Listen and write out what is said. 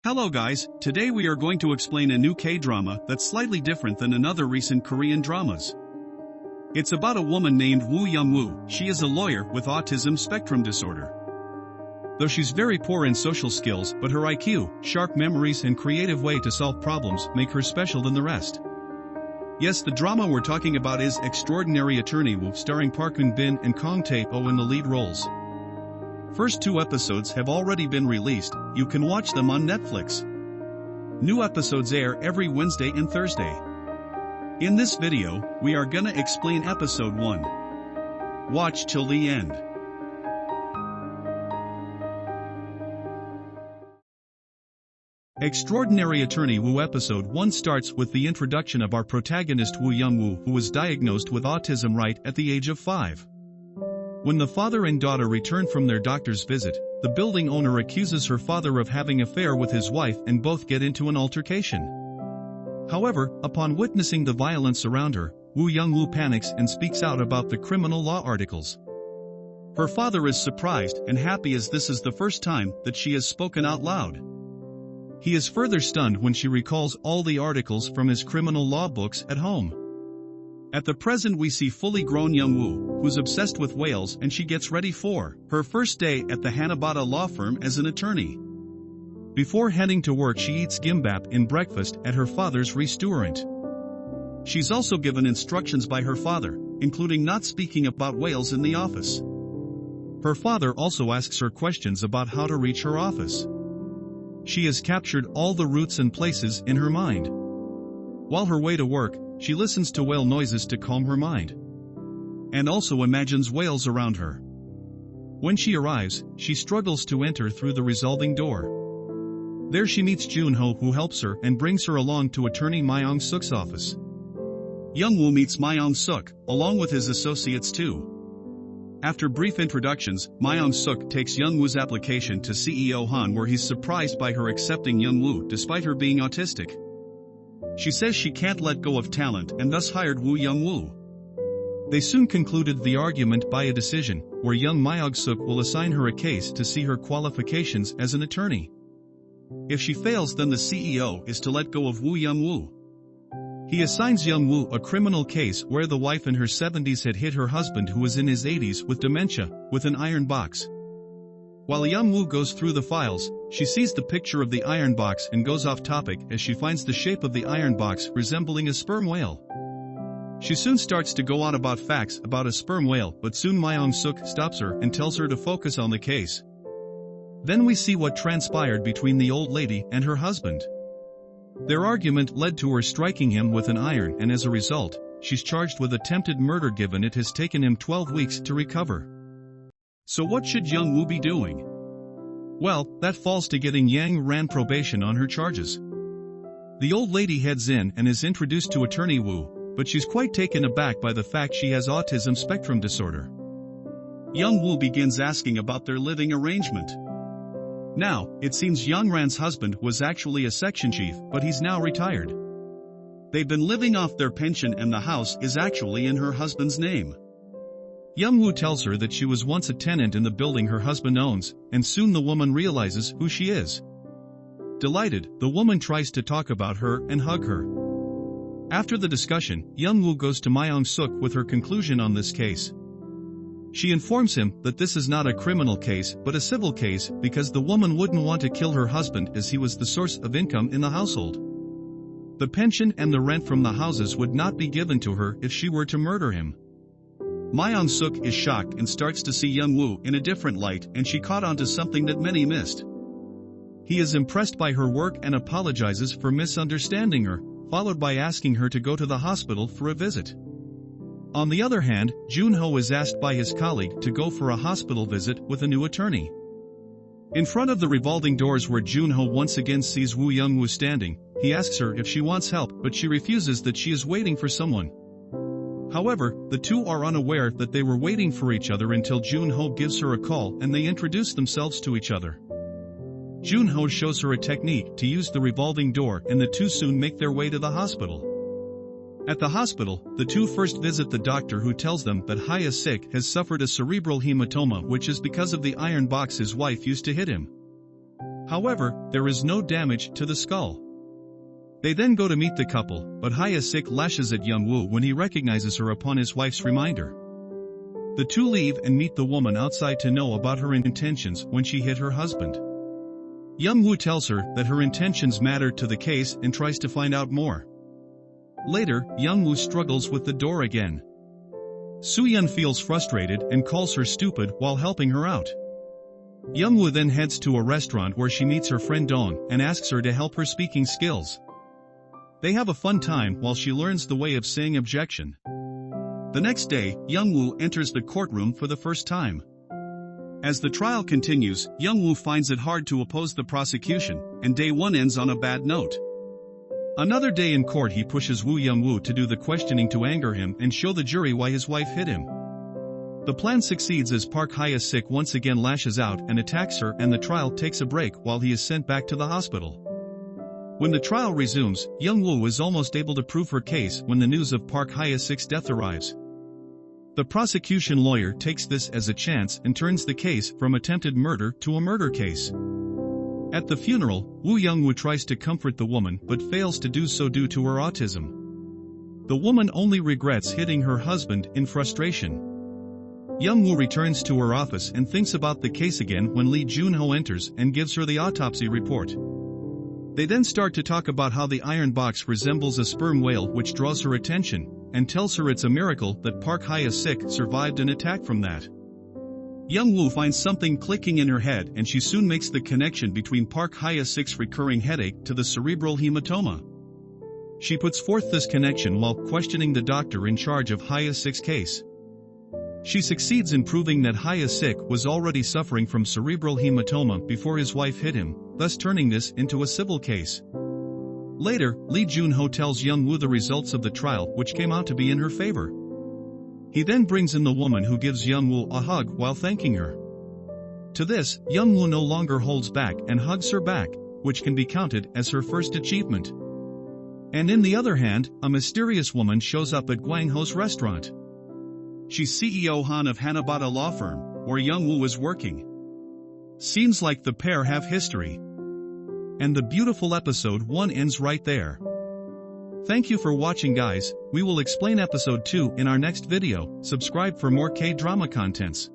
Hello guys, today we are going to explain a new K-drama that's slightly different than another recent Korean dramas. It's about a woman named Woo Young-woo. She is a lawyer with autism spectrum disorder. Though she's very poor in social skills, but her IQ, sharp memories and creative way to solve problems make her special than the rest. Yes, the drama we're talking about is Extraordinary Attorney Woo, starring Park Eun-bin and Kang Tae-oh in the lead roles. First 2 episodes have already been released. You can watch them on Netflix. New episodes air every Wednesday and Thursday. In this video, we are gonna explain episode 1. Watch till the end. Extraordinary Attorney Woo episode 1 starts with the introduction of our protagonist Woo Young-woo, who was diagnosed with autism right at the age of 5. When the father and daughter return from their doctor's visit, the building owner accuses her father of having an affair with his wife and both get into an altercation. However, upon witnessing the violence around her, Woo Young-woo panics and speaks out about the criminal law articles. Her father is surprised and happy as this is the first time that she has spoken out loud. He is further stunned when she recalls all the articles from his criminal law books at home. At the present we see fully grown Young-woo, who's obsessed with whales, and she gets ready for her first day at the Hanabata law firm as an attorney. Before heading to work she eats gimbap in breakfast at her father's restaurant. She's also given instructions by her father, including not speaking about whales in the office. Her father also asks her questions about how to reach her office. She has captured all the routes and places in her mind. While her way to work, she listens to whale noises to calm her mind. And also imagines whales around her. When she arrives, she struggles to enter through the resolving door. There she meets Jun-ho, who helps her and brings her along to attorney Ma Young-suk's office. Young-woo meets Ma Young-suk, along with his associates too. After brief introductions, Ma Young-suk takes Young-woo's application to CEO Han, where he's surprised by her accepting Young-woo despite her being autistic. She says she can't let go of talent and thus hired Woo Young-woo. They soon concluded the argument by a decision, where young Ma Young-suk will assign her a case to see her qualifications as an attorney. If she fails, then the CEO is to let go of Woo Young-woo. He assigns Young-woo a criminal case where the wife in her 70s had hit her husband, who was in his 80s with dementia, with an iron box. While Young-woo goes through the files, she sees the picture of the iron box and goes off topic as she finds the shape of the iron box resembling a sperm whale. She soon starts to go on about facts about a sperm whale, but soon Ma Young-suk stops her and tells her to focus on the case. Then we see what transpired between the old lady and her husband. Their argument led to her striking him with an iron, and as a result, she's charged with attempted murder given it has taken him 12 weeks to recover. So what should Young-woo be doing? Well, that falls to getting Yang Ran probation on her charges. The old lady heads in and is introduced to Attorney Woo, but she's quite taken aback by the fact she has autism spectrum disorder. Young-woo begins asking about their living arrangement. Now, it seems Yang Ran's husband was actually a section chief, but he's now retired. They've been living off their pension and the house is actually in her husband's name. Young-woo tells her that she was once a tenant in the building her husband owns, and soon the woman realizes who she is. Delighted, the woman tries to talk about her and hug her. After the discussion, Young-woo goes to Ma Young-suk with her conclusion on this case. She informs him that this is not a criminal case but a civil case because the woman wouldn't want to kill her husband as he was the source of income in the household. The pension and the rent from the houses would not be given to her if she were to murder him. Ma Young-suk is shocked and starts to see Young-woo in a different light, and she caught on to something that many missed. He is impressed by her work and apologizes for misunderstanding her, followed by asking her to go to the hospital for a visit. On the other hand, Jun-ho is asked by his colleague to go for a hospital visit with a new attorney. In front of the revolving doors where Jun-ho once again sees Woo Young-woo standing, he asks her if she wants help, but she refuses that she is waiting for someone. However, the two are unaware that they were waiting for each other until Jun-ho gives her a call and they introduce themselves to each other. Jun-ho shows her a technique to use the revolving door and the two soon make their way to the hospital. At the hospital, the two first visit the doctor, who tells them that Hya-sik has suffered a cerebral hematoma, which is because of the iron box his wife used to hit him. However, there is no damage to the skull. They then go to meet the couple, but Hye-sik lashes at Young-woo when he recognizes her upon his wife's reminder. The two leave and meet the woman outside to know about her intentions when she hit her husband. Young-woo tells her that her intentions matter to the case and tries to find out more. Later, Young-woo struggles with the door again. Soo-yeon feels frustrated and calls her stupid while helping her out. Young-woo then heads to a restaurant where she meets her friend Dong and asks her to help her speaking skills. They have a fun time while she learns the way of saying objection. The next day, Young-woo enters the courtroom for the first time. As the trial continues, Young-woo finds it hard to oppose the prosecution, and day one ends on a bad note. Another day in court he pushes Woo Young-woo to do the questioning to anger him and show the jury why his wife hit him. The plan succeeds as Park Hye-sik once again lashes out and attacks her, and the trial takes a break while he is sent back to the hospital. When the trial resumes, Young-woo is almost able to prove her case when the news of Park Hye-sik's death arrives. The prosecution lawyer takes this as a chance and turns the case from attempted murder to a murder case. At the funeral, Woo Young-woo tries to comfort the woman but fails to do so due to her autism. The woman only regrets hitting her husband in frustration. Young-woo returns to her office and thinks about the case again when Lee Jun-ho enters and gives her the autopsy report. They then start to talk about how the iron box resembles a sperm whale, which draws her attention, and tells her it's a miracle that Park Hye-sik survived an attack from that. Young-woo finds something clicking in her head and she soon makes the connection between Park Hye-sik's recurring headache to the cerebral hematoma. She puts forth this connection while questioning the doctor in charge of Hye-sik's case. She succeeds in proving that Hye-sik was already suffering from cerebral hematoma before his wife hit him, thus turning this into a civil case. Later, Lee Jun-ho tells Young-woo the results of the trial, which came out to be in her favor. He then brings in the woman who gives Young-woo a hug while thanking her. To this, Young-woo no longer holds back and hugs her back, which can be counted as her first achievement. And in the other hand, a mysterious woman shows up at Gwang-ho's restaurant. She's CEO Han of Hanabata Law Firm, where Young-woo is working. Seems like the pair have history. And the beautiful episode 1 ends right there. Thank you for watching, guys. We will explain episode 2 in our next video. Subscribe for more K-drama contents.